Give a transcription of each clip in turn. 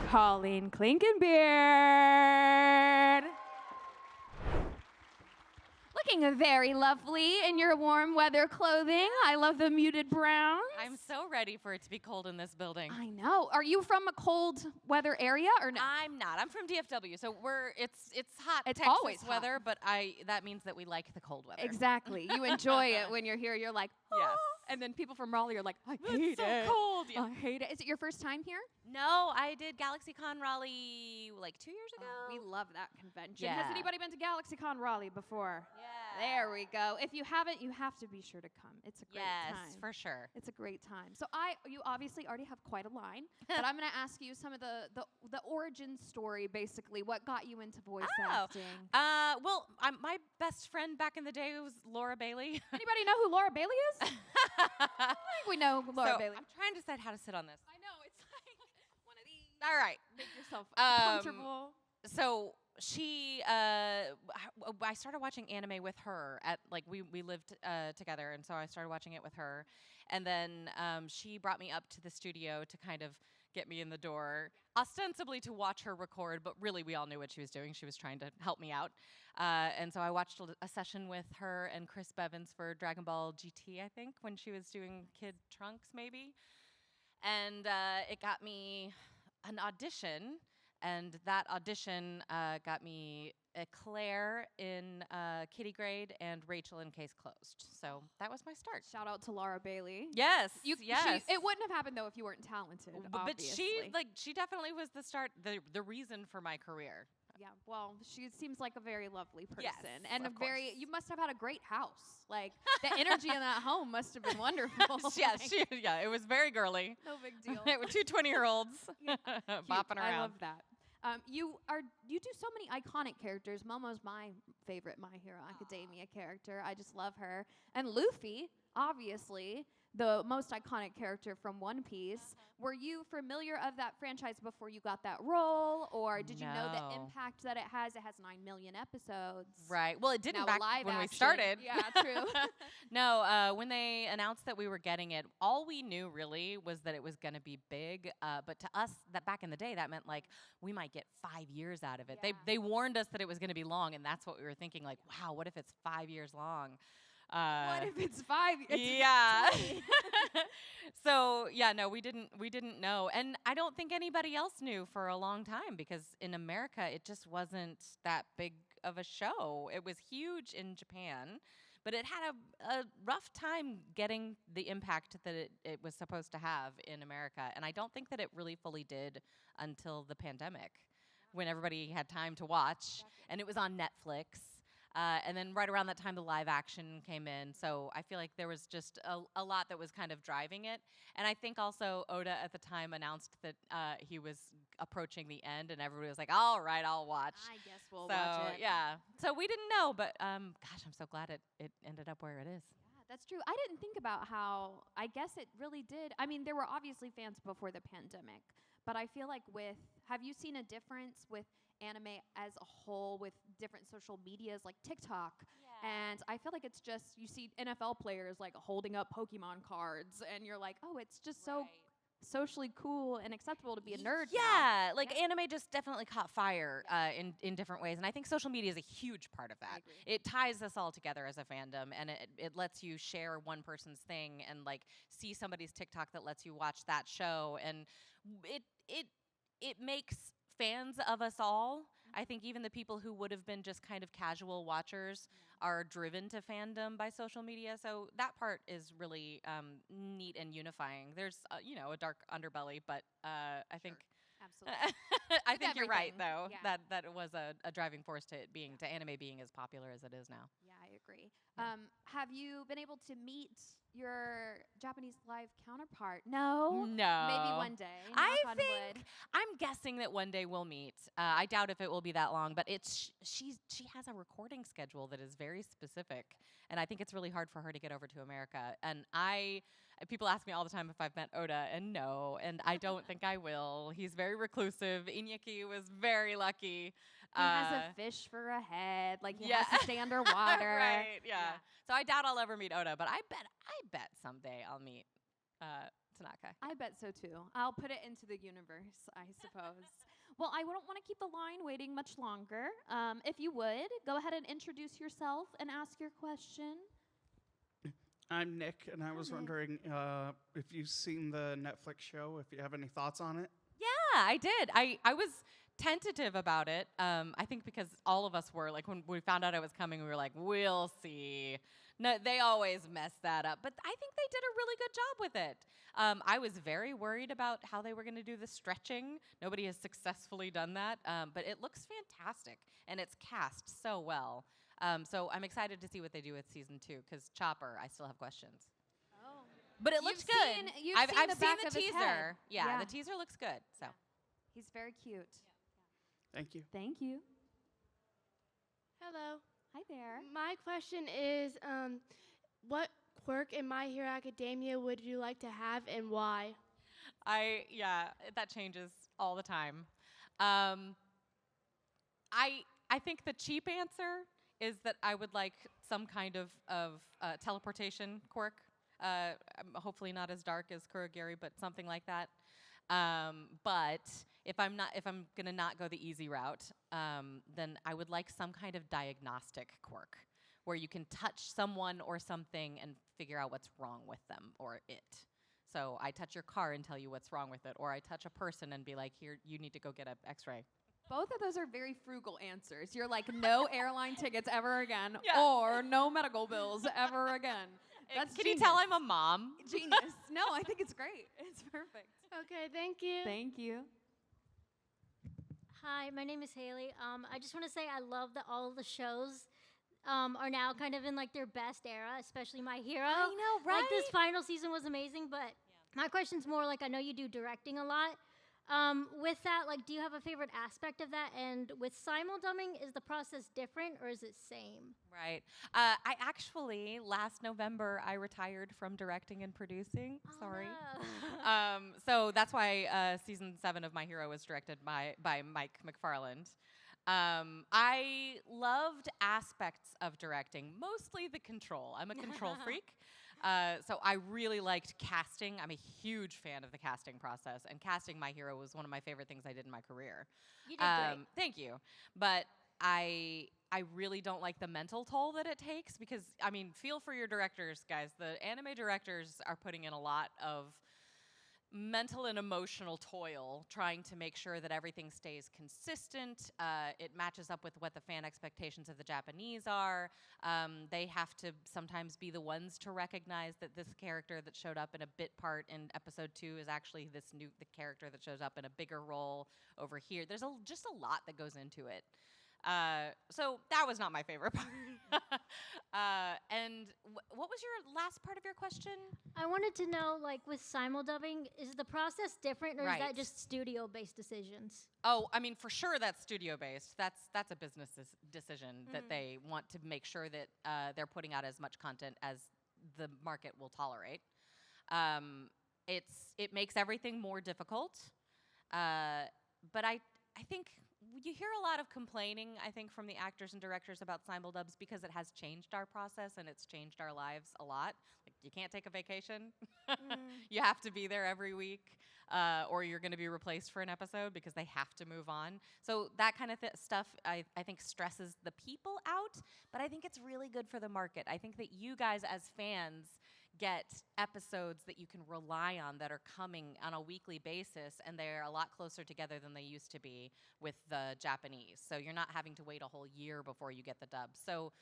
Colleen Clinkenbeard. Looking very lovely in your warm weather clothing. I love the muted browns. I'm so ready for it to be cold in this building. I know. Are you from a cold weather area or no? I'm not. I'm from DFW, so it's hot. It's Texas always hot. weather, but that means that we like the cold weather. Exactly. You enjoy it when you're here. You're like, oh. Yes. And then people from Raleigh are like, I hate It's so it. cold. Yeah. I hate it. Is it your first time here? No, I did GalaxyCon Raleigh like 2 years ago. Oh, we love that convention. Yeah. Has anybody been to GalaxyCon Raleigh before? Yeah. There we go. If you haven't, you have to be sure to come. It's a great time. Yes, for sure. It's a great time. So you obviously already have quite a line, but I'm going to ask you some of the origin story, basically. What got you into voice acting? Well, my best friend back in the day was Laura Bailey. Anybody know who Laura Bailey is? I think we know Laura Bailey. I'm trying to decide how to sit on this. I know. It's like one of these. All right. Make yourself comfortable. So I started watching anime with her we lived together, and so I started watching it with her, and then she brought me up to the studio to kind of get me in the door, ostensibly to watch her record, but really we all knew what she was doing. She was trying to help me out, and so I watched a session with her and Chris Bevins for Dragon Ball GT, I think, when she was doing Kid Trunks maybe, and it got me an audition. And that audition got me Claire in Kitty Grade and Rachel in Case Closed. So that was my start. Shout out to Laura Bailey. Yes, yes. It wouldn't have happened though if you weren't talented. Obviously. But she definitely was the start, the reason for my career. Yeah, well, she seems like a very lovely person, yes, and you must have had a great house. Like the energy in that home must have been wonderful. Yeah, it was very girly. No big deal. It were two 20-year-olds bopping around. I love that. You do so many iconic characters. Momo's my favorite My Hero Academia character. I just love her. And Luffy, obviously, the most iconic character from One Piece. Were you familiar of that franchise before you got that role, or did you know the impact that it has? It has 9 million episodes. Right. Well, it didn't now back when action. We started. Yeah, true. No, when they announced that we were getting it, all we knew really was that it was going to be big. But to us, that back in the day, that meant like we might get 5 years out of it. Yeah. They warned us that it was going to be long, and that's what we were thinking. Like, wow, what if it's 5 years long? What if it's 5 years? Yeah. So yeah, no, we didn't know, and I don't think anybody else knew for a long time because in America it just wasn't that big of a show. It was huge in Japan, but it had a rough time getting the impact that it was supposed to have in America, and I don't think that it really fully did until the pandemic, when everybody had time to watch, and it was on Netflix. And then right around that time, the live action came in. So I feel like there was just a lot that was kind of driving it. And I think also Oda at the time announced that he was approaching the end, and everybody was like, all right, I'll watch. I guess we'll watch it. Yeah. So we didn't know, but gosh, I'm so glad it ended up where it is. Yeah, that's true. I didn't think about how, I guess it really did. I mean, there were obviously fans before the pandemic, but I feel like have you seen a difference with anime as a whole with different social medias like TikTok? Yeah. And I feel like it's just, you see NFL players like holding up Pokemon cards and you're like, oh, it's just so socially cool and acceptable to be a nerd. Yeah, like anime just definitely caught fire in different ways, and I think social media is a huge part of that. It ties us all together as a fandom, and it lets you share one person's thing and like see somebody's TikTok that lets you watch that show, and it makes fans of us all. I think even the people who would have been just kind of casual watchers are driven to fandom by social media. So that part is really neat and unifying. There's a dark underbelly, but I think absolutely. I think you're right though, yeah. that it was a driving force to anime being as popular as it is now. Yeah, I agree. Yeah. Have you been able to meet your Japanese live counterpart? No. Maybe one day. I'm guessing that one day we'll meet. I doubt if it will be that long, but she has a recording schedule that is very specific, and I think it's really hard for her to get over to America. And people ask me all the time if I've met Oda, and no, and I don't think I will. He's very reclusive. Iñaki was very lucky. He has a fish for a head. Like he has to stay underwater. Right. Yeah. So I doubt I'll ever meet Oda, but I bet someday I'll meet Tanaka. I bet so too. I'll put it into the universe, I suppose. Well, I don't want to keep the line waiting much longer. If you would, go ahead and introduce yourself and ask your question. I'm Nick, and I was Nick. wondering if you've seen the Netflix show, if you have any thoughts on it. Yeah, I did. I was tentative about it. I think because all of us were, like, when we found out it was coming, we were like, we'll see. No, they always mess that up. But I think they did a really good job with it. I was very worried about how they were going to do the stretching. Nobody has successfully done that. But it looks fantastic, and it's cast so well. So I'm excited to see what they do with season 2, because Chopper, I still have questions. Oh. But it looks good. I've seen the teaser. Yeah, the teaser looks good. So He's very cute. Thank you. Thank you. Hello. Hi there. My question is, what quirk in My Hero Academia would you like to have and why? That changes all the time. I think the cheap answer is that I would like some kind of teleportation quirk. Hopefully not as dark as Kurogiri, but something like that. But if I'm gonna not go the easy route, then I would like some kind of diagnostic quirk where you can touch someone or something and figure out what's wrong with them or it. So I touch your car and tell you what's wrong with it, or I touch a person and be like, here, you need to go get an X-ray. Both of those are very frugal answers. You're like, no airline tickets ever again, Yeah. or no medical bills ever again. That's Can genius. you tell I'm a mom? Genius. No, I think it's great. It's perfect. Okay, thank you. Thank you. Hi, my name is Haley. I just want to say I love that all of the shows are now kind of in like their best era, especially My Hero. I know, right? Like this final season was amazing, but my question's more like I know you do directing a lot. With that, like, do you have a favorite aspect of that? And with simuldubbing, is the process different or is it same? Right. I actually, last November, I retired from directing and producing. Oh, Sorry. no. So that's why season 7 of My Hero was directed by Mike McFarland. I loved aspects of directing, mostly the control. I'm a control freak. So I really liked casting. I'm a huge fan of the casting process, and casting My Hero was one of my favorite things I did in my career. You did great. Thank you. But I really don't like the mental toll that it takes because, I mean, feel for your directors, guys. The anime directors are putting in a lot of mental and emotional toil trying to make sure that everything stays consistent. It matches up with what the fan expectations of the Japanese are. They have to sometimes be the ones to recognize that this character that showed up in a bit part in episode 2 is actually the character that shows up in a bigger role over here. There's just a lot that goes into it. So that was not my favorite part. And what was your last part of your question? I wanted to know, like, with simuldubbing, is the process different, or is Right. that just studio-based decisions? Oh, I mean, for sure that's studio-based. That's a business decision that they want to make sure that they're putting out as much content as the market will tolerate. It makes everything more difficult. But I think you hear a lot of complaining, I think, from the actors and directors about simuldubs because it has changed our process and it's changed our lives a lot. Like, you can't take a vacation. You have to be there every week, or you're going to be replaced for an episode because they have to move on. So that kind of stuff, I think, stresses the people out, but I think it's really good for the market. I think that you guys as fans get episodes that you can rely on that are coming on a weekly basis, and they're a lot closer together than they used to be with the Japanese. So you're not having to wait a whole year before you get the dub. So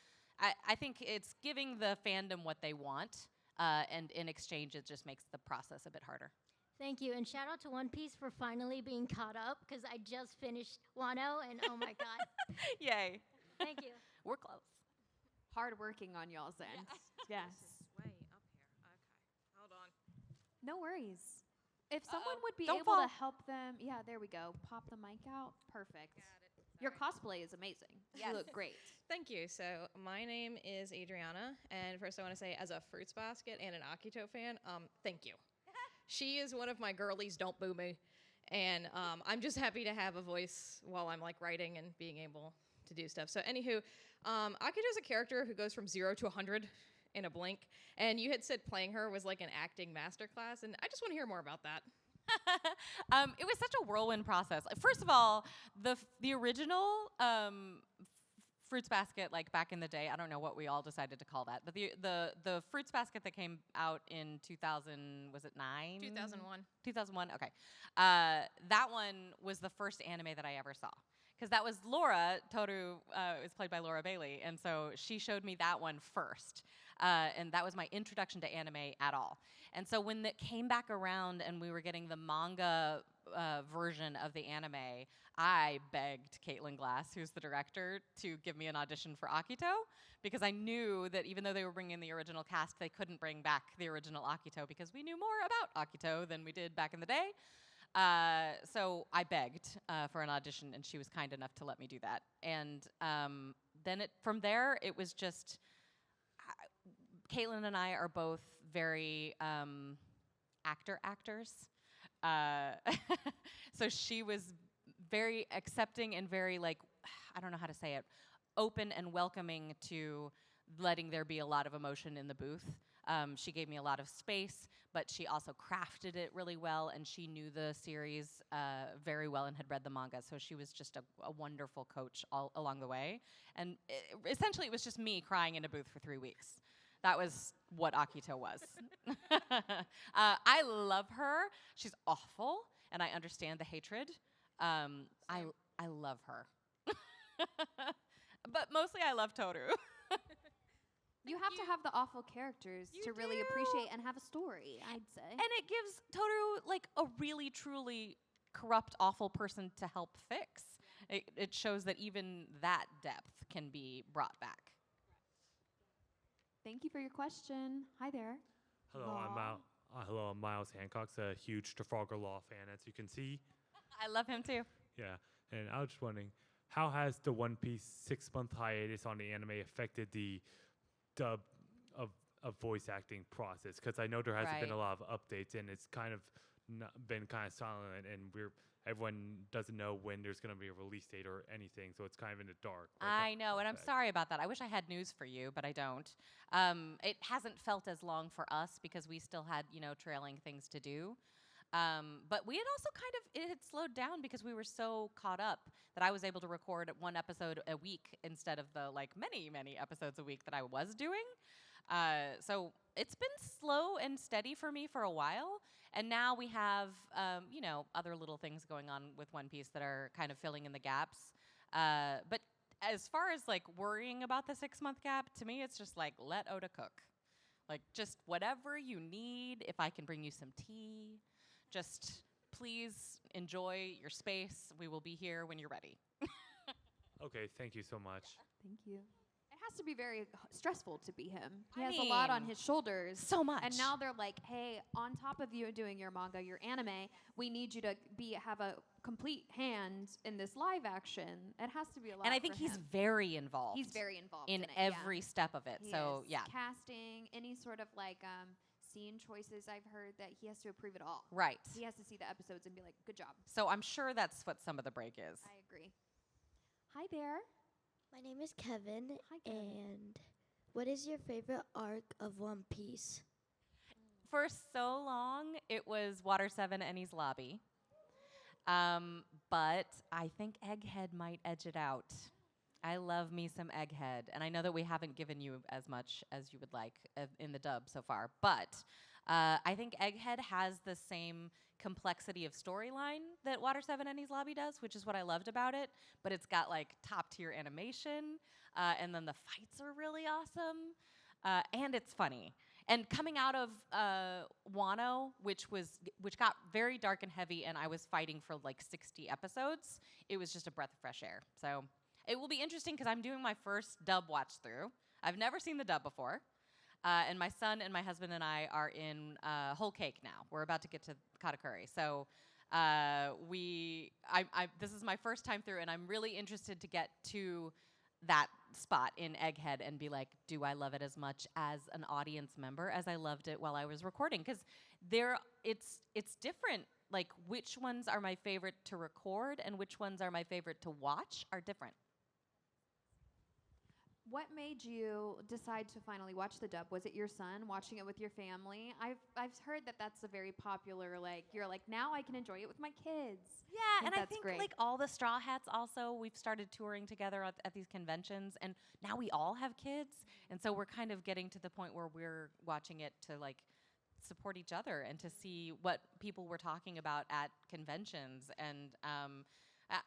I think it's giving the fandom what they want, and in exchange, it just makes the process a bit harder. Thank you, and shout out to One Piece for finally being caught up, because I just finished Wano, and oh my god. Yay. Thank you. We're close. Hard working on y'all's end. Yes. Way up here. Okay. Hold on. No worries. If someone would be Don't able fall. to help them, yeah, there we go. Pop the mic out. Perfect. Got it. Your cosplay is amazing. Yes. You look great. Thank you. So my name is Adriana, and first I want to say, as a Fruits Basket and an Akito fan, thank you. She is one of my girlies. Don't boo me. And I'm just happy to have a voice while I'm like writing and being able to do stuff. So anywho, Akito's a character who goes from 0 to 100 in a blink. And you had said playing her was like an acting masterclass, and I just want to hear more about that. It was such a whirlwind process. First of all, the original Fruits Basket, like back in the day, I don't know what we all decided to call that, but the Fruits Basket that came out in 2000, was it 9? 2001. 2001, okay. That one was the first anime that I ever saw. Because that was Laura, Toru is played by Laura Bailey, and so she showed me that one first. And that was my introduction to anime at all. And so when it came back around and we were getting the manga version of the anime, I begged Caitlin Glass, who's the director, to give me an audition for Akito, because I knew that even though they were bringing the original cast, they couldn't bring back the original Akito because we knew more about Akito than we did back in the day. So I begged for an audition, and she was kind enough to let me do that. And then from there, it was just, Caitlin and I are both very actors. So she was very accepting and very, like, I don't know how to say it, open and welcoming to letting there be a lot of emotion in the booth. She gave me a lot of space, but she also crafted it really well, and she knew the series very well and had read the manga, so she was just a wonderful coach all along the way. And essentially, it was just me crying in a booth for 3 weeks. That was what Akito was. I love her. She's awful, and I understand the hatred. I love her. But mostly I love Toru. You have to have the awful characters to really appreciate and have a story, I'd say. And it gives Toru, like, a really, truly corrupt, awful person to help fix. It shows that even that depth can be brought back. Thank you for your question. Hi there. Hello, hello, I'm Miles Hancock's a huge Trafalgar Law fan, as you can see. I love him too. Yeah, and I was just wondering, how has the One Piece 6-month hiatus on the anime affected the dub of voice acting process? Because I know there hasn't been a lot of updates, and it's kind of been kind of silent, and everyone doesn't know when there's going to be a release date or anything, so it's kind of in the dark. I know, and I'm sorry about that. I wish I had news for you, but I don't. It hasn't felt as long for us because we still had, trailing things to do. But we had also it had slowed down because we were so caught up that I was able to record one episode a week instead of the many, many episodes a week that I was doing. So it's been slow and steady for me for a while. And now we have, other little things going on with One Piece that are kind of filling in the gaps. But as far as worrying about the 6-month gap, to me, it's just let Oda cook. Just whatever you need. If I can bring you some tea, just please enjoy your space. We will be here when you're ready. Okay, thank you so much. Thank you. It has to be very stressful to be him. He has a lot on his shoulders. So much. And now they're like, hey, on top of you doing your manga, your anime, we need you to have a complete hand in this live action. It has to be a lot. And I think for he's him. very involved. He's very involved in it, every step of it. He So is. yeah. Casting, any sort of scene choices, I've heard that he has to approve it all. Right. He has to see the episodes and be like, good job. So I'm sure that's what some of the break is. I agree. Hi there. My name is Kevin. Hi, Kevin. And what is your favorite arc of One Piece? For so long, it was Water 7 Enies Lobby. But I think Egghead might edge it out. I love me some Egghead. And I know that we haven't given you as much as you would like in the dub so far. But I think Egghead has the same complexity of storyline that Water 7 Enies Lobby does, which is what I loved about it. But it's got top-tier animation. And then the fights are really awesome. And it's funny. And coming out of Wano, which got very dark and heavy, and I was fighting for 60 episodes, it was just a breath of fresh air. So it will be interesting because I'm doing my first dub watch through. I've never seen the dub before. And my son and my husband and I are in Whole Cake now. We're about to get to Katakuri. So this is my first time through, and I'm really interested to get to that spot in Egghead and be like, do I love it as much as an audience member as I loved it while I was recording? Because it's different. Which ones are my favorite to record and which ones are my favorite to watch are different. What made you decide to finally watch the dub? Was it your son watching it with your family? I've heard that that's a very popular, like, you're like, now I can enjoy it with my kids. Yeah, and I that's think great. like all the Straw Hats also, we've started touring together at these conventions, and now we all have kids, and so we're kind of getting to the point where we're watching it to like support each other and to see what people were talking about at conventions. And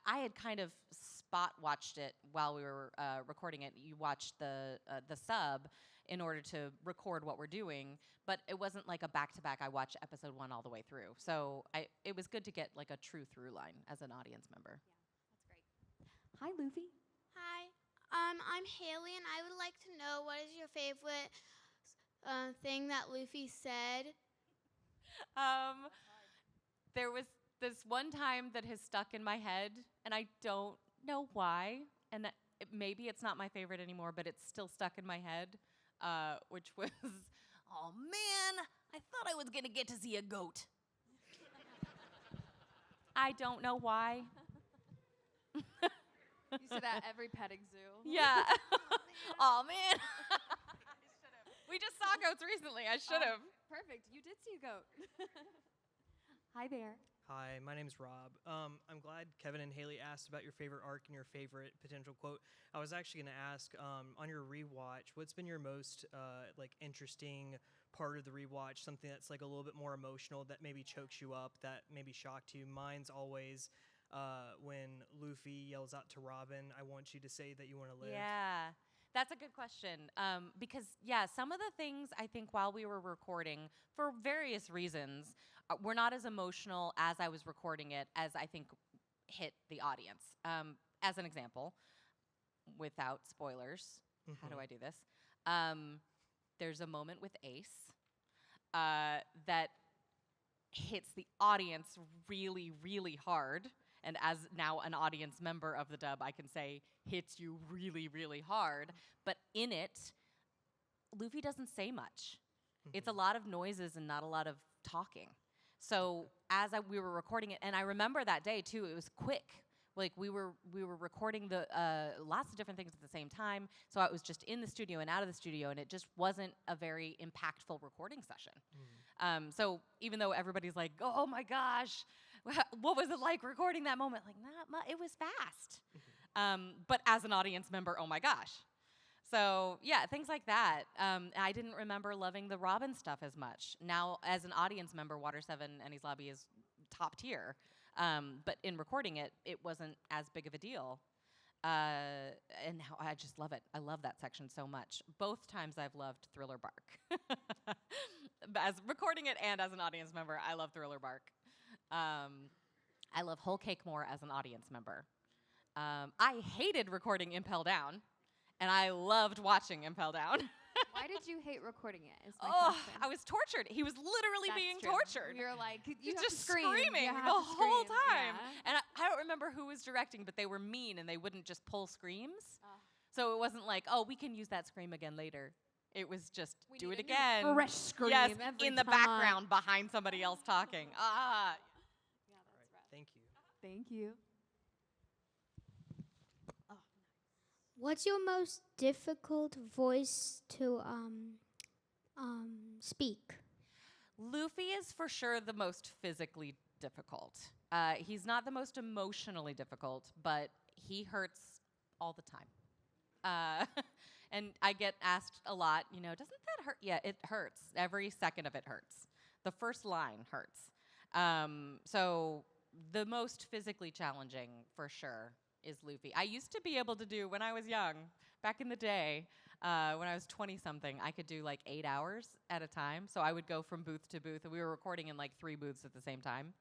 I had kind of spot watched it while we were recording it. You watched the sub in order to record what we're doing, but it wasn't like a back-to-back. I watched episode 1 all the way through. So it was good to get like a true through line as an audience member. Yeah, that's great. Hi, Luffy. Hi, I'm Haley, and I would like to know what is your favorite thing that Luffy said. There was this one time that has stuck in my head, and I don't know why, and maybe it's not my favorite anymore, but it's still stuck in my head, which was, oh man, I thought I was gonna get to see a goat. I don't know why. You say that every petting zoo. Yeah. Oh man. We just saw goats recently. I should have. Perfect. You did see a goat. Hi there. Hi, my name's Rob. I'm glad Kevin and Haley asked about your favorite arc and your favorite potential quote. I was actually going to ask, on your rewatch, what's been your most like interesting part of the rewatch? Something that's like a little bit more emotional, that maybe chokes you up, that maybe shocked you. Mine's always when Luffy yells out to Robin, "I want you to say that you want to live." Yeah. That's a good question, because, yeah, some of the things I think while we were recording, for various reasons, were not as emotional as I was recording it as I think hit the audience. As an example, without spoilers, how do I do this? There's a moment with Ace that hits the audience really, really hard. And as now an audience member of the dub, I can say hits you really, really hard. But in it, Luffy doesn't say much. It's a lot of noises and not a lot of talking. So as we were recording it, and I remember that day too, it was quick. Like we were recording the lots of different things at the same time. So I was just in the studio and out of the studio, and it just wasn't a very impactful recording session. So even though everybody's like, oh my gosh, what was it like recording that moment? Like, not much. It was fast. But as an audience member, oh my gosh. So yeah, things like that. I didn't remember loving the Robin stuff as much. Now, as an audience member, Water 7 Enies Lobby is top tier. But in recording it, it wasn't as big of a deal. And now I just love it. I love that section so much. Both times I've loved Thriller Bark. As recording it and as an audience member, I love Thriller Bark. I love Whole Cake more as an audience member. I hated recording Impel Down, and I loved watching Impel Down. Why did you hate recording it? Is my Oh, question. I was tortured. He was literally That's being true. tortured. You're like, you He's have just to scream. screaming You the have to whole scream. time. Yeah. And I don't remember who was directing, but they were mean, and they wouldn't just pull screams. So it wasn't like, oh, we can use that scream again later. It was just, We do need it a new again. fresh scream yes, every in the time. background behind somebody else talking. Yeah, that's rough. Thank you. Thank you. What's your most difficult voice to speak? Luffy is for sure the most physically difficult. He's not the most emotionally difficult, but he hurts all the time. And I get asked a lot, doesn't that hurt? Yeah, it hurts. Every second of it hurts. The first line hurts. So the most physically challenging, for sure, is Luffy. I used to be able to do, when I was young, back in the day, when I was 20-something, I could do like 8 hours at a time. So I would go from booth to booth, and we were recording in like 3 booths at the same time,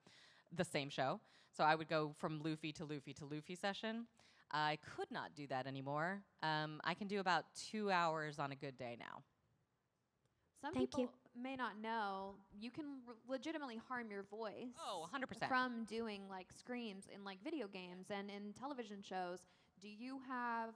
the same show. So I would go from Luffy to Luffy to Luffy session. I could not do that anymore. I can do about 2 hours on a good day now. Some Thank people you. may not know you can legitimately harm your voice. Oh, 100%. From doing like screams in like video games and in television shows. Do you have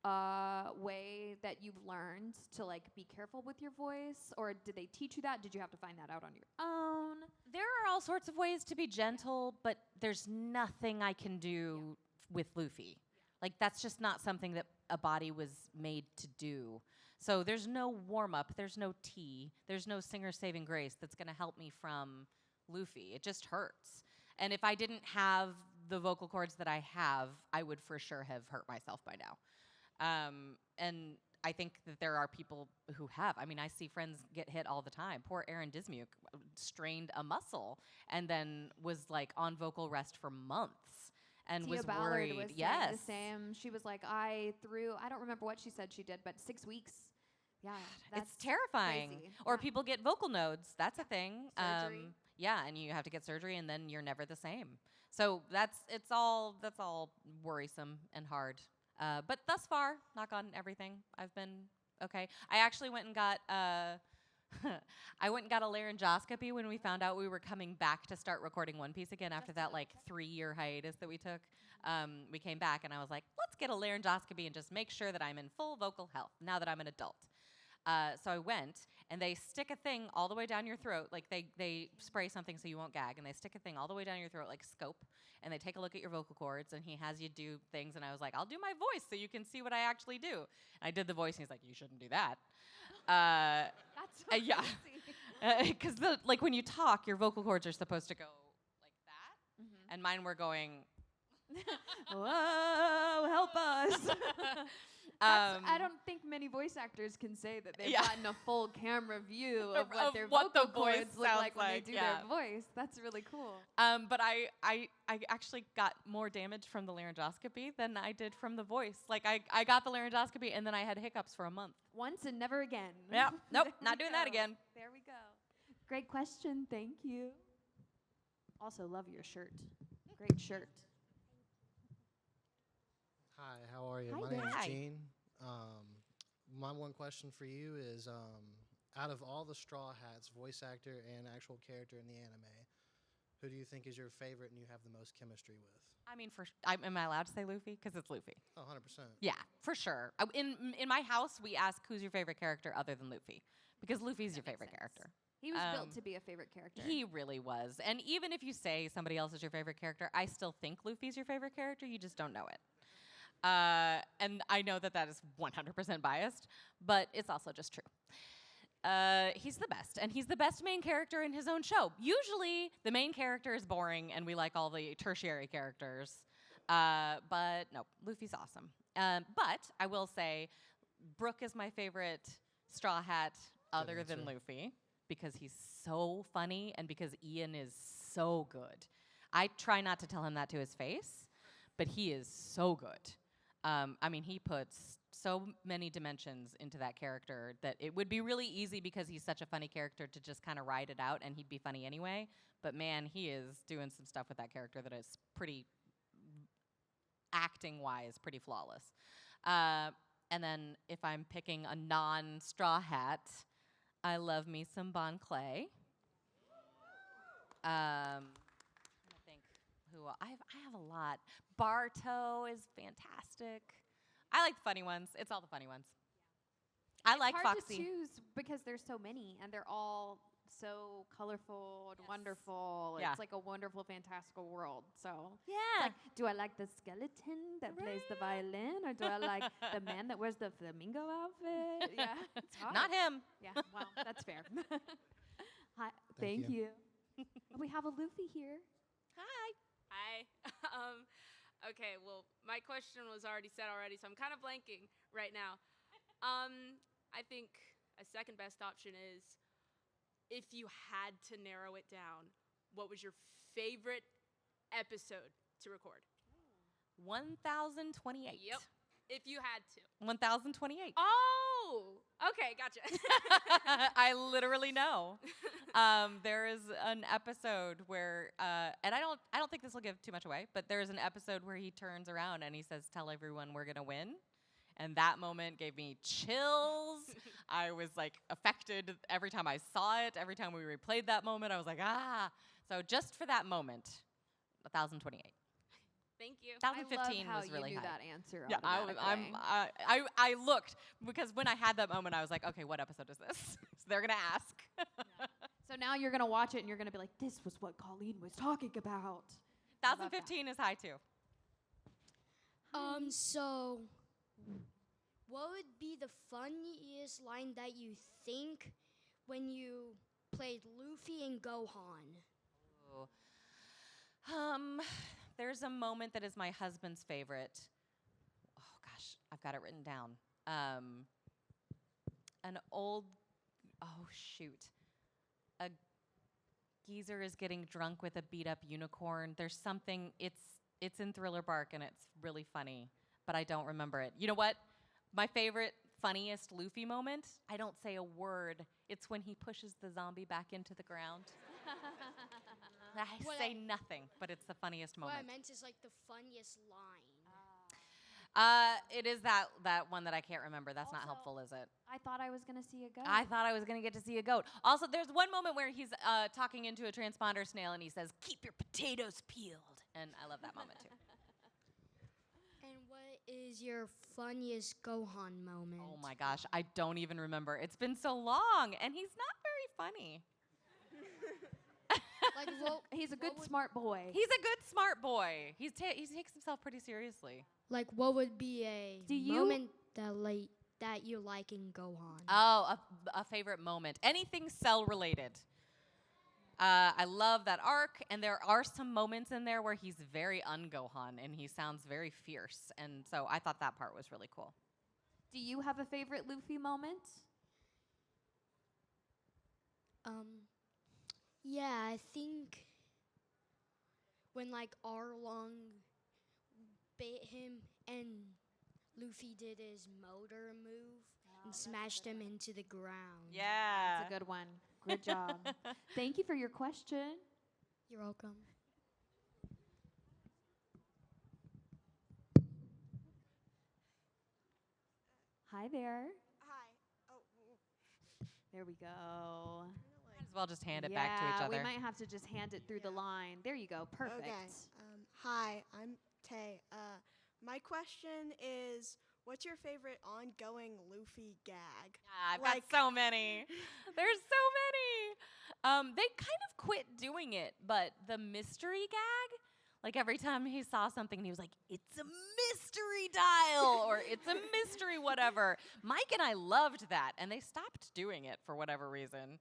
a way that you've learned to like be careful with your voice, or did they teach you that? Did you have to find that out on your own? There are all sorts of ways to be gentle, but there's nothing I can do with Luffy. Like, that's just not something that a body was made to do. So there's no warm-up, there's no tea, there's no singer saving grace that's going to help me from Luffy. It just hurts. And if I didn't have the vocal cords that I have, I would for sure have hurt myself by now. And I think that there are people who have. I mean, I see friends get hit all the time. Poor Aaron Dismuke strained a muscle and then was like on vocal rest for months and Tia was Ballard worried. was saying Yes. the same. She was like, I don't remember what she said she did, but 6 weeks. Yeah, that's It's terrifying. crazy. Or Yeah. people get vocal nodes. That's a thing. Surgery. Yeah, and you have to get surgery, and then you're never the same. So that's all worrisome and hard. But thus far, knock on everything, I've been okay. I actually went and got I went and got a laryngoscopy when we found out we were coming back to start recording One Piece again after that like 3-year hiatus that we took. We came back, and I was like, let's get a laryngoscopy and just make sure that I'm in full vocal health now that I'm an adult. So I went, and they stick a thing all the way down your throat. Like, they spray something so you won't gag, and they stick a thing all the way down your throat, like scope, and they take a look at your vocal cords, and he has you do things, and I was like, I'll do my voice so you can see what I actually do. And I did the voice, and he's like, you shouldn't do that. That's so yeah. Because like when you talk, your vocal cords are supposed to go like that, and mine were going. Whoa, help us. I don't think many voice actors can say that they've gotten a full camera view of what their vocal the voice cords look sounds like when they do yeah. their voice. That's really cool. But I actually got more damage from the laryngoscopy than I did from the voice. Like, I got the laryngoscopy, and then I had hiccups for a month. Once and never again. Yeah, nope, There not we doing that go. again. There we go. Great question. Thank you. Also, love your shirt. Great shirt. Hi, how are you? Hi My there. name Hi. is Gene. My one question for you is, out of all the Straw Hats, voice actor and actual character in the anime, who do you think is your favorite and you have the most chemistry with? I mean, am I allowed to say Luffy? Because it's Luffy. Oh, 100%. Yeah, for sure. In my house, we ask who's your favorite character other than Luffy, because Luffy's your favorite character. He was built to be a favorite character. He really was. And even if you say somebody else is your favorite character, I still think Luffy's your favorite character. You just don't know it. And I know that is 100% biased, but it's also just true. He's the best, and he's the best main character in his own show. Usually, the main character is boring, and we like all the tertiary characters. But no, Luffy's awesome. But I will say, Brook is my favorite Straw Hat other than Luffy, because he's so funny and because Ian is so good. I try not to tell him that to his face, but he is so good. I mean, he puts so many dimensions into that character that it would be really easy, because he's such a funny character, to just kind of ride it out and he'd be funny anyway. But man, he is doing some stuff with that character that is pretty, acting-wise, pretty flawless. And then if I'm picking a non-Straw Hat, I love me some Bon Clay. I think who I have a lot. Barto is fantastic. I like the funny ones. It's all the funny ones. I like It's hard Foxy. to choose because there's so many, and they're all so colorful and wonderful. Yeah. It's like a wonderful, fantastical world. So Yeah. it's like, do I like the skeleton that plays the violin, or do I like the man that wears the flamingo outfit? Yeah, it's hard. Not him. Yeah, well, that's fair. Hi, Thank thank you. And we have a Luffy here. Hi. Okay, well, my question was already said already, so I'm kind of blanking right now. I think a second best option is, if you had to narrow it down, what was your favorite episode to record? 1028. Yep. If you had to. 1028. Oh, okay, gotcha. I literally know. There is an episode where, and I don't think this will give too much away, but there is an episode where he turns around and he says, "Tell everyone we're gonna win," and that moment gave me chills. I was like affected every time I saw it. Every time we replayed that moment, I was like, ah. So just for that moment, 1028. Thank you. 2015 I love how was really you knew high. that answer. Yeah, I looked, because when I had that moment, I was like, okay, what episode is this? So they're gonna ask. So now you're going to watch it and you're going to be like, this was what Colleen was talking about. 2015 is high too. So what would be the funniest line that you think when you played Luffy and Gohan? There's a moment that is my husband's favorite. Oh gosh, I've got it written down. An old, oh shoot, a geezer is getting drunk with a beat up unicorn. There's something. It's in Thriller Bark and it's really funny, but I don't remember it. You know what? My favorite, funniest Luffy moment. I don't say a word. It's when he pushes the zombie back into the ground. I say nothing, but it's the funniest moment. What I meant is like the funniest line. It is that one that I can't remember. That's not helpful, is it? I thought I was going to see a goat. I thought I was going to get to see a goat. Also, there's one moment where he's talking into a transponder snail and he says, "Keep your potatoes peeled." And I love that moment too. And what is your funniest Gohan moment? Oh my gosh, I don't even remember. It's been so long, and he's not very funny. Like, well, he's a good, smart boy. He's a good, smart boy. He takes himself pretty seriously. Like, what would be a moment that you like in Gohan? Oh, a favorite moment. Anything Cell related. I love that arc, and there are some moments in there where he's very un-Gohan, and he sounds very fierce, and so I thought that part was really cool. Do you have a favorite Luffy moment? Yeah, I think when like Arlong bit him and Luffy did his motor move and smashed him into the ground. Yeah. That's a good one. Good job. Thank you for your question. You're welcome. Hi there. Hi. Oh. There we go. Might as well just hand it back to each other. We might have to just hand it through the line. There you go. Perfect. Okay. Hi, I'm Tay. My question is, what's your favorite ongoing Luffy gag? I've got so many. There's so many. They kind of quit doing it, but the mystery gag, like every time he saw something, he was like, "It's a mystery dial," or "It's a mystery whatever." Mike and I loved that, and they stopped doing it for whatever reason.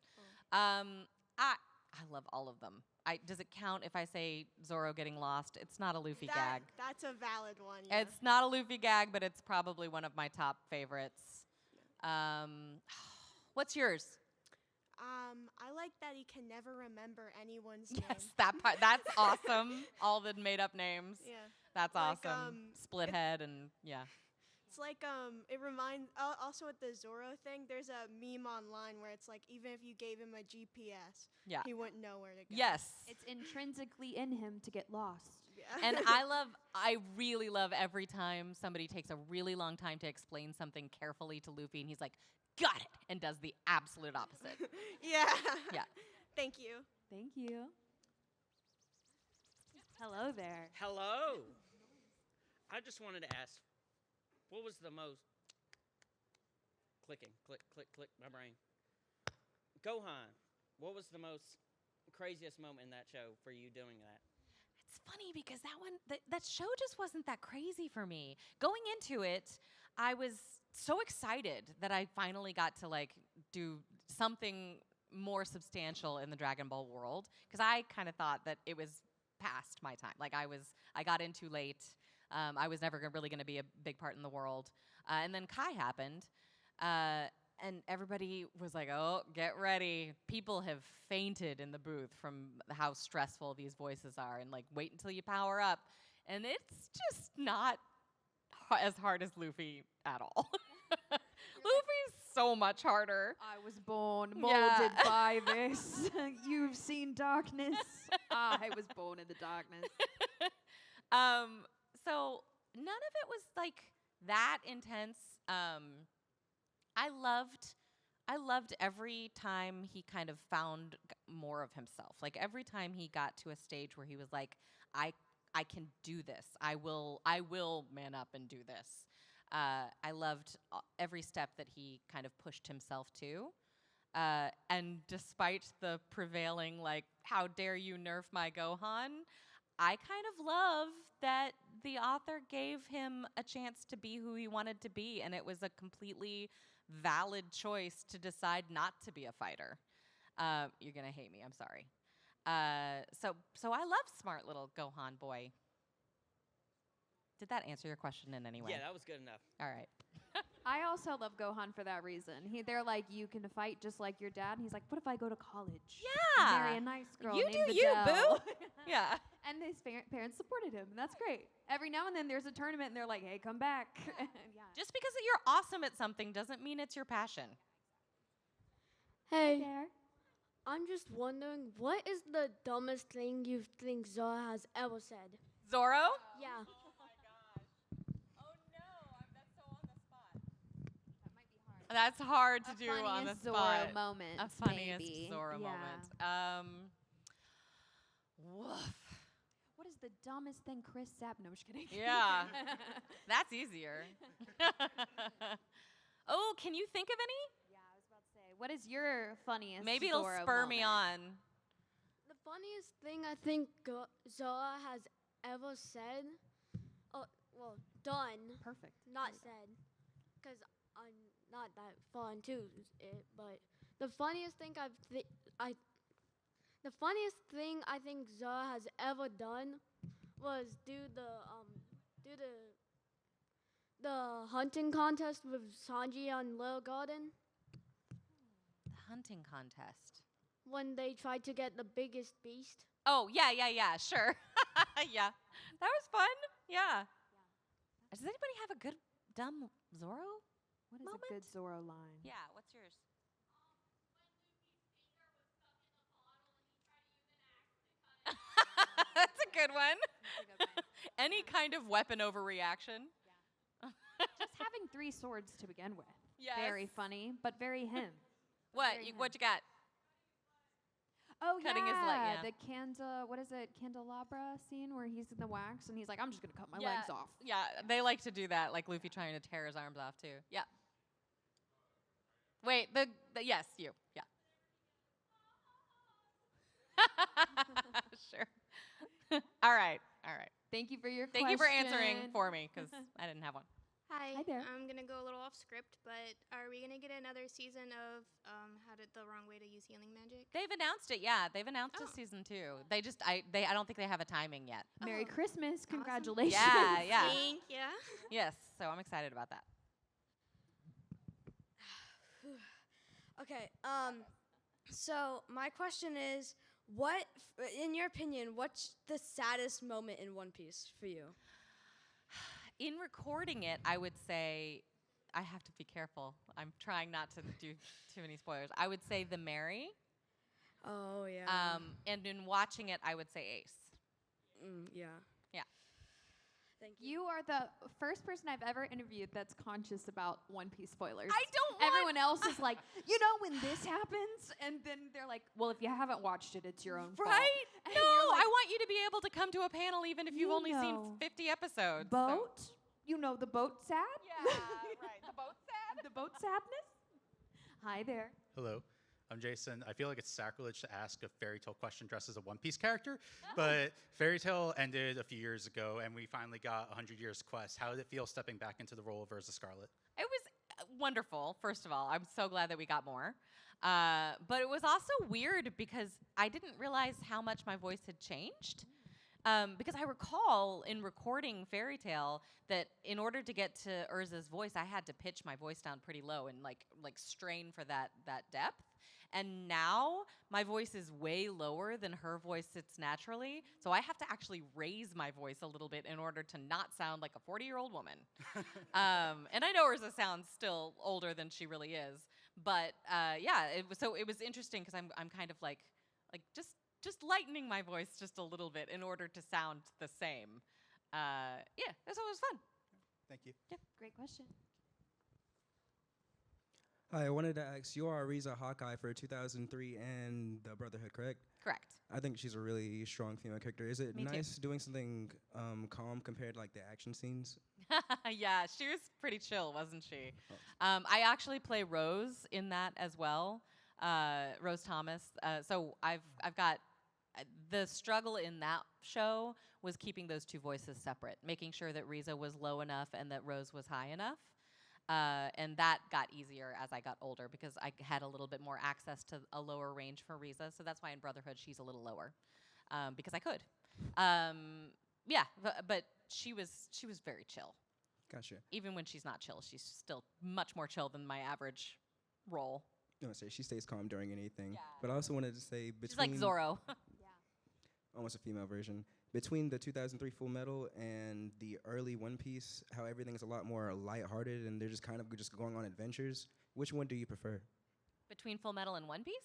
I love all of them. Does it count if I say Zoro getting lost? It's not a Luffy gag. That's a valid one. Yeah. It's not a Luffy gag, but it's probably one of my top favorites. What's yours? I like that he can never remember anyone's Yes, name. that part. That's awesome. All the made-up names. Yeah. That's Like, awesome. Split head and yeah. It's like it reminds also with the Zoro thing. There's a meme online where it's like even if you gave him a GPS, Yeah. he wouldn't know where to go. Yes. It's intrinsically in him to get lost. Yeah. And I really love every time somebody takes a really long time to explain something carefully to Luffy and he's like, "Got it," and does the absolute opposite. Yeah. Yeah. Thank you. Thank you. Hello there. Hello. I just wanted to ask, what was the most click, my brain. Gohan, what was the most craziest moment in that show for you doing that? It's funny because that show just wasn't that crazy for me. Going into it, I was so excited that I finally got to like do something more substantial in the Dragon Ball world because I kind of thought that it was past my time. Like I got in too late. I was never really going to be a big part in the world. And then Kai happened. And everybody was like, "Oh, get ready." People have fainted in the booth from how stressful these voices are. And like, wait until you power up. And it's just not as hard as Luffy at all. Luffy's so much harder. I was born molded by this. You've seen darkness. I was born in the darkness. So none of it was like that intense. I loved every time he kind of found more of himself. Like every time he got to a stage where he was like, I can do this. I will man up and do this. I loved every step that he kind of pushed himself to. And despite the prevailing, like, how dare you nerf my Gohan, I kind of love that the author gave him a chance to be who he wanted to be, and it was a completely valid choice to decide not to be a fighter. You're gonna hate me. I'm sorry. So I love smart little Gohan boy. Did that answer your question in any way? Yeah, that was good enough. All right. I also love Gohan for that reason. They're like, you can fight just like your dad. And he's like, what if I go to college? Yeah. And marry a nice girl You named do you, Adele? boo. Yeah. And his parents supported him. And that's great. Every now and then there's a tournament and they're like, hey, come back. Yeah. Just because you're awesome at something doesn't mean it's your passion. Hey, There. I'm just wondering, what is the dumbest thing you think Zoro has ever said? Zoro? Yeah. That's hard to A do on the funniest Zoro spot. moment, A funniest maybe. Zoro Yeah. moment. Woof. What is the dumbest thing Chris Sapp? No, I'm just kidding. Yeah. That's easier. Oh, can you think of any? Yeah, I was about to say, what is your funniest Maybe it'll Zoro spur me moment? on. The funniest thing I think Zoro has ever said, done, Perfect. not said, because I'm not that fun to it, but the funniest thing the funniest thing I think Zoro has ever done was do the hunting contest with Sanji on Little Garden The hunting contest. when they tried to get the biggest beast. Oh, yeah, sure. Yeah. That was fun. Yeah. Does anybody have a good dumb Zoro? What is moment? a good Zoro line? Yeah, what's yours? That's a good one. Any kind of weapon overreaction. Just having 3 swords to begin with. Yes. Very funny, but very him. What you got? Oh, Cutting his leg, yeah. The what is it, candelabra scene where he's in the wax and he's like, I'm just going to cut my legs off. Yeah, they like to do that, like Luffy trying to tear his arms off too. Yeah. Wait, yes, you. Yeah. Sure. All right. Thank you for your Thank you for answering question. for me because I didn't have one. Hi. Hi there. I'm gonna go a little off script, but are we gonna get another season of How Did the Wrong Way to Use Healing Magic? They've announced it. Yeah, they've announced a season 2. They just I don't think they have a timing yet. Merry Oh, Christmas. awesome. Congratulations. Yeah. Thank you. Yes, so I'm excited about that. Okay. So my question is, in your opinion, what's the saddest moment in One Piece for you? In recording it, I would say I have to be careful. I'm trying not to do too many spoilers. I would say the Mary. Oh yeah. And in watching it, I would say Ace. Yeah. Yeah. Thank you. You are the first person I've ever interviewed that's conscious about One Piece spoilers. I don't want Everyone else is like, when this happens, and then they're like, well, if you haven't watched it, it's your own fault. Right? And No, you're like, I want you to be able to come to a panel even if you've only seen 50 episodes. boat. You know the boat sad? Yeah, right. The boat sad? The boat sadness? Hi there. Hello, I'm Jason. I feel like it's sacrilege to ask a fairy tale question dressed as a One Piece character, but fairy tale ended a few years ago, and we finally got 100 Years Quest. How did it feel stepping back into the role of Erza Scarlet? It was wonderful, first of all. I'm so glad that we got more. But it was also weird because I didn't realize how much my voice had changed. Because I recall in recording Fairy Tale that in order to get to Erza's voice, I had to pitch my voice down pretty low and like strain for that depth. And now my voice is way lower than her voice sits naturally. So I have to actually raise my voice a little bit in order to not sound like a 40-year-old woman. And I know Erza sounds still older than she really is. But it was interesting because I'm kind of like just lightening my voice just a little bit in order to sound the same. So it was fun. Thank you. Yeah. Great question. Hi, I wanted to ask, you are Riza Hawkeye for 2003 and the Brotherhood, correct? Correct. I think she's a really strong female character. Is it Me too. nice doing something calm compared to like the action scenes? Yeah, she was pretty chill, wasn't she? I actually play Rose in that as well, Rose Thomas. So I've got the struggle in that show was keeping those two voices separate, making sure that Riza was low enough and that Rose was high enough. And that got easier as I got older because I had a little bit more access to a lower range for Riza. So that's why in Brotherhood she's a little lower because I could. Yeah, but she was very chill. Gotcha. Even when she's not chill, she's still much more chill than my average role. No, say she stays calm during anything. Yeah. But I also wanted to say between she's like Zoro. Almost a female version. Between the 2003 Fullmetal and the early One Piece, how everything's a lot more lighthearted and they're just kind of just going on adventures. Which one do you prefer? Between Fullmetal and One Piece?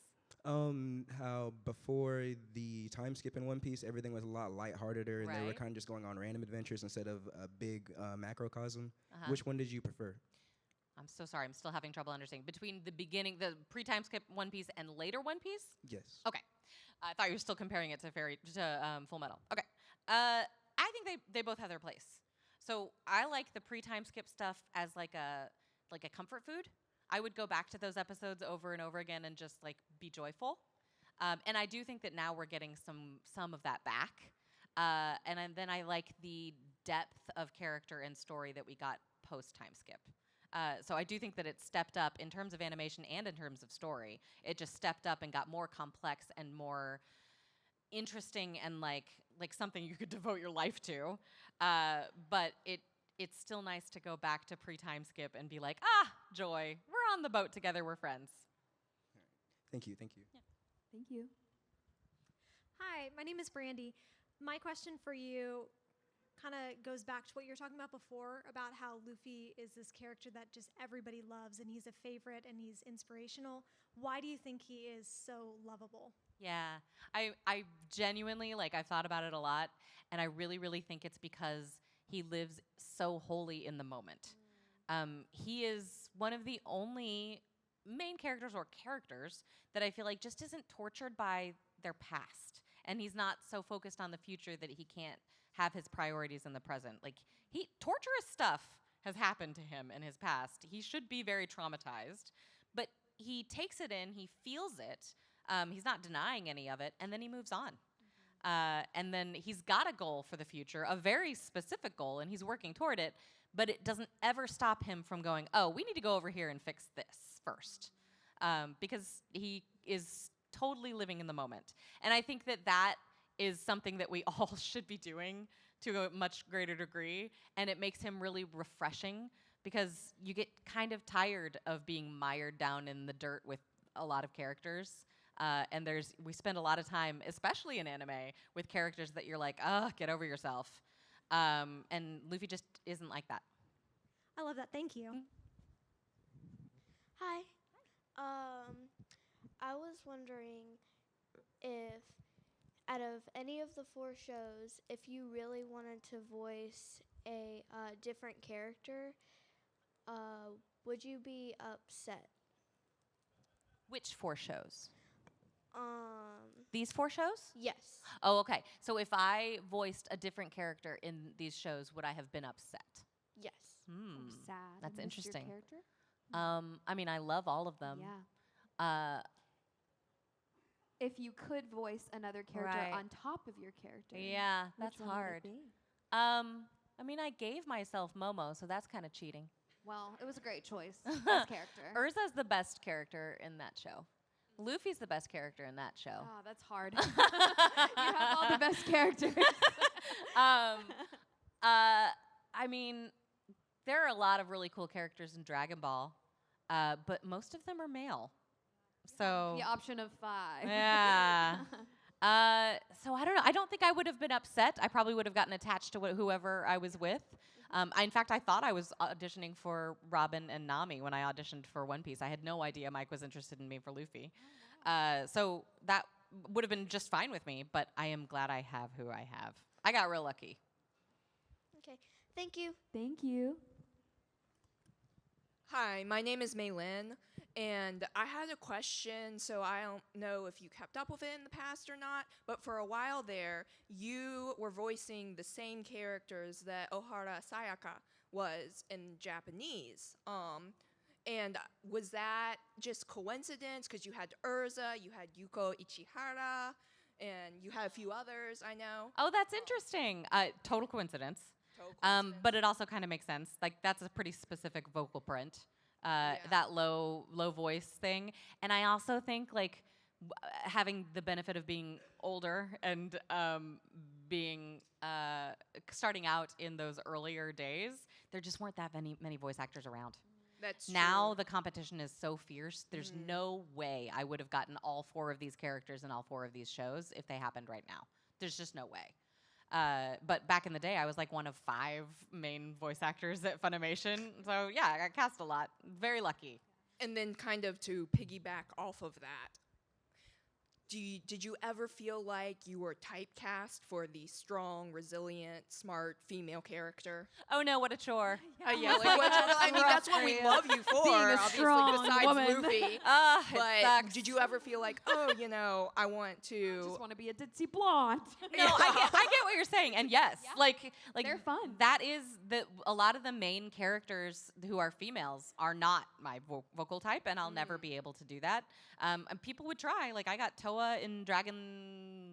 How before the time skip in One Piece, everything was a lot lighthearteder and they were Right. kind of just going on random adventures instead of a big macrocosm. Uh-huh. Which one did you prefer? I'm so sorry. I'm still having trouble understanding. Between the beginning, the pre-time skip One Piece and later One Piece? Yes. Okay. I thought you were still comparing it to Fullmetal. Okay. I think they both have their place. So I like the pre-time skip stuff as like a comfort food. I would go back to those episodes over and over again and just like be joyful. And I do think that now we're getting some of that back. Then I like the depth of character and story that we got post-time skip. So I do think that it stepped up in terms of animation and in terms of story. It just stepped up and got more complex and more interesting and like something you could devote your life to. But it's still nice to go back to pre-time skip and be like, joy, we're on the boat together, we're friends. Thank you. Thank you. Hi, my name is Brandy. My question for you kind of goes back to what you were talking about before about how Luffy is this character that just everybody loves and he's a favorite and he's inspirational. Why do you think he is so lovable? Yeah, I genuinely, I've thought about it a lot, and I really, really think it's because he lives so wholly in the moment. He is one of the only main characters or characters that I feel like just isn't tortured by their past, and he's not so focused on the future that he can't have his priorities in the present. Torturous stuff has happened to him in his past. He should be very traumatized, but he takes it in, he feels it, he's not denying any of it, and then he moves on. And then he's got a goal for the future, a very specific goal, and he's working toward it, but it doesn't ever stop him from going, we need to go over here and fix this first. Because he is totally living in the moment. And I think that is something that we all should be doing to a much greater degree, and it makes him really refreshing because you get kind of tired of being mired down in the dirt with a lot of characters. And we spend a lot of time, especially in anime, with characters that you're like, get over yourself. And Luffy just isn't like that. I love that. Thank you. Hi. I was wondering if, out of any of the 4 shows, if you really wanted to voice a different character, would you be upset? Which 4 shows? These 4 shows? Yes. Oh, okay. So if I voiced a different character in these shows, would I have been upset? Yes. Sad. That's I missed your interesting. character? I mean, I love all of them. Yeah. If you could voice another character Right. on top of your character. Yeah, which that's one would it hard. be? I mean, I gave myself Momo, so that's kind of cheating. Well, it was a great choice. Best character. Erza's the best character in that show. Luffy's the best character in that show. Oh, that's hard. You have all the best characters. I mean, there are a lot of really cool characters in Dragon Ball, but most of them are male. So The option of 5. yeah. So I don't know. I don't think I would have been upset. I probably would have gotten attached to whoever I was with. In fact, I thought I was auditioning for Robin and Nami when I auditioned for One Piece. I had no idea Mike was interested in me for Luffy. So that would have been just fine with me, but I am glad I have who I have. I got real lucky. Okay. Thank you. Thank you. Hi, my name is Maylin, and I had a question, so I don't know if you kept up with it in the past or not, but for a while there, you were voicing the same characters that Ohara Sayaka was in Japanese. And was that just coincidence? Because you had Erza, you had Yuko Ichihara, and you had a few others, I know. Oh, that's interesting. Total coincidence. But it also kind of makes sense. Like that's a pretty specific vocal print. That low voice thing. And I also think like having the benefit of being older and being starting out in those earlier days, there just weren't that many voice actors around. That's now true. the competition is so fierce. There's no way I would have gotten all 4 of these characters in all 4 of these shows if they happened right now. There's just no way. But back in the day, I was like one of 5 main voice actors at Funimation. So yeah, I got cast a lot. Very lucky. And then kind of to piggyback off of that, did you ever feel like you were typecast for the strong, resilient, smart female character? Oh no, what a chore. Yeah, like I mean, that's what we love you for, Being a obviously, strong besides woman. Luffy. But did you ever feel like, oh, you know, I want to... I just want to be a ditzy blonde. No, I get what you're saying, and yes, like they're fun. That is a lot of the main characters who are females are not my vocal type, and I'll never be able to do that. And people would try. Like I got Toa in Dragonlance.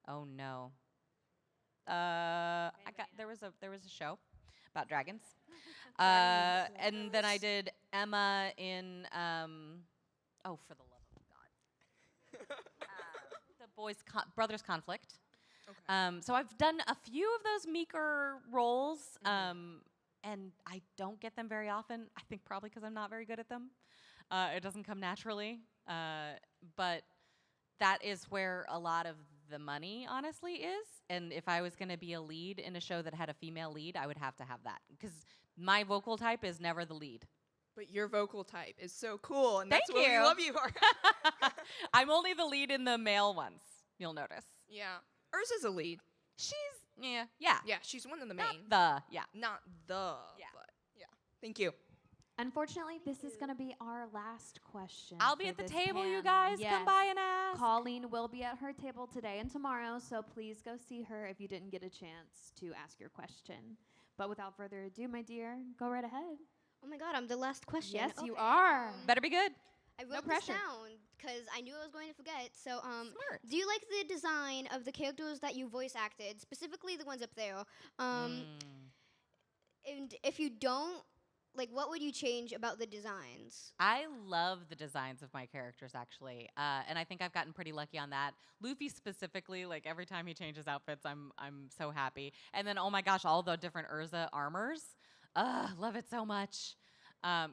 Oh no. There was a show about dragons. And then I did Emma in for the love of God. The Brothers Conflict. Okay. So I've done a few of those meeker roles, and I don't get them very often. I think probably because I'm not very good at them. It doesn't come naturally. But that is where a lot of the money, honestly, is. And if I was going to be a lead in a show that had a female lead, I would have to have that. Because my vocal type is never the lead. But your vocal type is so cool, and Thank that's what we you. love you for. I'm only the lead in the male ones, you'll notice. Yeah. Erza's a lead. Yeah. Yeah, she's one of the main. Not the. But yeah. Thank you. Unfortunately, this is going to be our last question. I'll be for at the this table, you panel. guys. Yes. Come by and ask. Colleen will be at her table today and tomorrow, so please go see her if you didn't get a chance to ask your question. But without further ado, my dear, go right ahead. Oh my God, I'm the last question. Yes, you Okay. are. Better be good. I No wrote this pressure. down because I knew I was going to forget. So, Smart. do you like the design of the characters that you voice acted, specifically the ones up there? And if you don't, like, what would you change about the designs? I love the designs of my characters, actually, and I think I've gotten pretty lucky on that. Luffy specifically, like every time he changes outfits, I'm so happy. And then, oh my gosh, all the different Erza armors, love it so much. I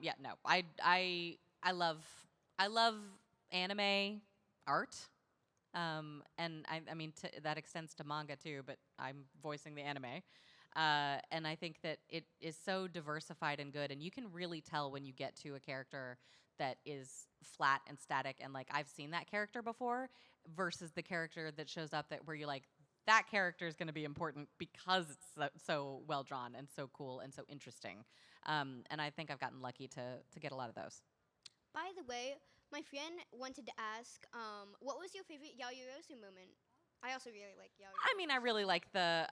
love anime art, and I mean that extends to manga too. But I'm voicing the anime. And I think that it is so diversified and good, and you can really tell when you get to a character that is flat and static, and like I've seen that character before, versus the character that shows up where you're like, that character is going to be important because it's so well drawn and so cool and so interesting. And I think I've gotten lucky to get a lot of those. By the way, my friend wanted to ask, what was your favorite Yaoyorozu moment? I also really like Yaoyorozu. I mean, I really like the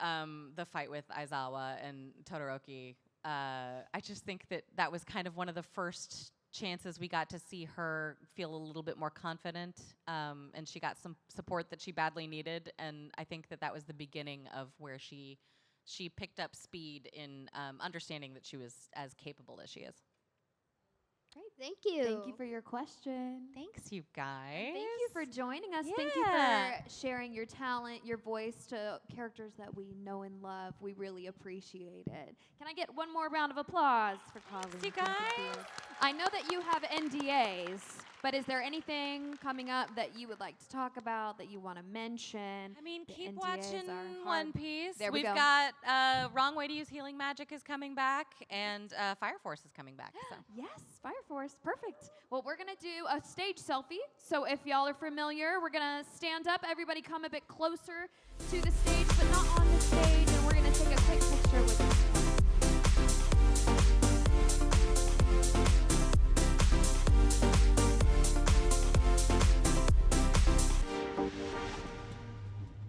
fight with Aizawa and Todoroki. I just think that was kind of one of the first chances we got to see her feel a little bit more confident, and she got some support that she badly needed. And I think that was the beginning of where she picked up speed in understanding that she was as capable as she is. Great, thank you. Thank you for your question. Thanks, you guys. Thank you for joining us. Thank you Yeah. for sharing your talent, your voice to characters that we know and love. We really appreciate it. Can I get one more round of applause for Colleen? you guys. Clinkenbeard? I know that you have NDAs, but is there anything coming up that you would like to talk about, that you want to mention? I mean, The keep NDAs watching are One hard. Piece. There we We've go. got Wrong Way to Use Healing Magic is coming back, and Fire Force is coming back. So. Yes, Fire Force. Perfect. Well, we're going to do a stage selfie. So if y'all are familiar, we're going to stand up. Everybody come a bit closer to the stage, but not on the stage.